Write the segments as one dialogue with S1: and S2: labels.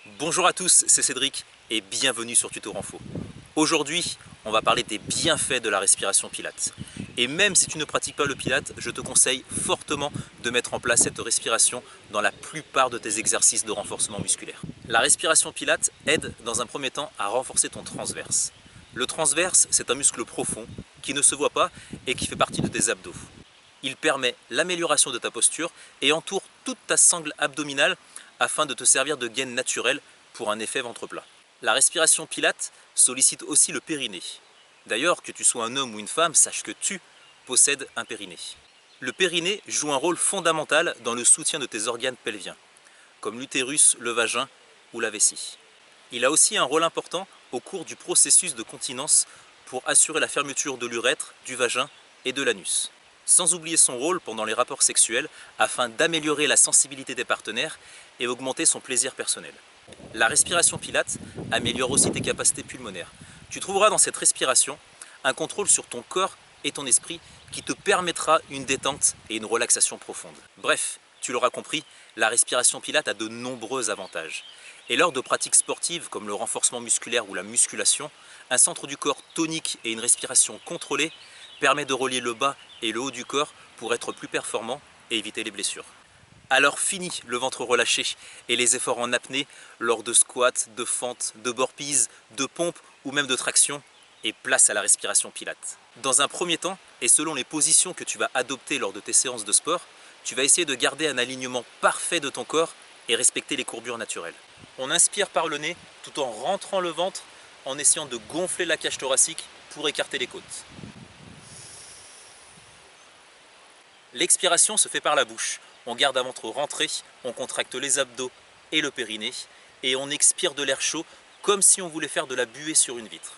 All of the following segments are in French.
S1: Bonjour à tous, c'est Cédric et bienvenue sur Tuto Renfo. Aujourd'hui, on va parler des bienfaits de la respiration Pilates. Et même si tu ne pratiques pas le Pilates, je te conseille fortement de mettre en place cette respiration dans la plupart de tes exercices de renforcement musculaire. La respiration Pilates aide dans un premier temps à renforcer ton transverse. Le transverse, c'est un muscle profond qui ne se voit pas et qui fait partie de tes abdos. Il permet l'amélioration de ta posture et entoure toute ta sangle abdominale afin de te servir de gaine naturelle pour un effet ventre plat. La respiration Pilates sollicite aussi le périnée. D'ailleurs, que tu sois un homme ou une femme, sache que tu possèdes un périnée. Le périnée joue un rôle fondamental dans le soutien de tes organes pelviens, comme l'utérus, le vagin ou la vessie. Il a aussi un rôle important au cours du processus de continence pour assurer la fermeture de l'urètre, du vagin et de l'anus. Sans oublier son rôle pendant les rapports sexuels afin d'améliorer la sensibilité des partenaires et augmenter son plaisir personnel. La respiration Pilates améliore aussi tes capacités pulmonaires. Tu trouveras dans cette respiration un contrôle sur ton corps et ton esprit qui te permettra une détente et une relaxation profonde. Bref, tu l'auras compris, la respiration Pilates a de nombreux avantages. Et lors de pratiques sportives comme le renforcement musculaire ou la musculation, un centre du corps tonique et une respiration contrôlée permet de relier le bas et le haut du corps pour être plus performant et éviter les blessures. Alors fini le ventre relâché et les efforts en apnée lors de squats, de fentes, de burpees, de pompes ou même de traction, et place à la respiration Pilates. Dans un premier temps, et selon les positions que tu vas adopter lors de tes séances de sport, tu vas essayer de garder un alignement parfait de ton corps et respecter les courbures naturelles. On inspire par le nez tout en rentrant le ventre en essayant de gonfler la cage thoracique pour écarter les côtes. L'expiration se fait par la bouche. On garde un ventre rentré, on contracte les abdos et le périnée et on expire de l'air chaud comme si on voulait faire de la buée sur une vitre.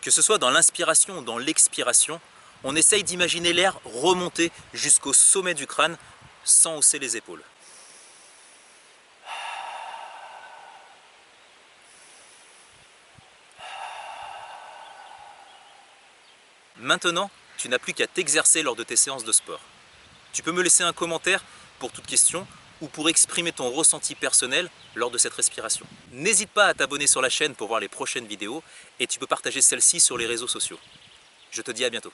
S1: Que ce soit dans l'inspiration ou dans l'expiration, on essaye d'imaginer l'air remonter jusqu'au sommet du crâne sans hausser les épaules. Maintenant, tu n'as plus qu'à t'exercer lors de tes séances de sport. Tu peux me laisser un commentaire pour toute question ou pour exprimer ton ressenti personnel lors de cette respiration. N'hésite pas à t'abonner sur la chaîne pour voir les prochaines vidéos et tu peux partager celle-ci sur les réseaux sociaux. Je te dis à bientôt.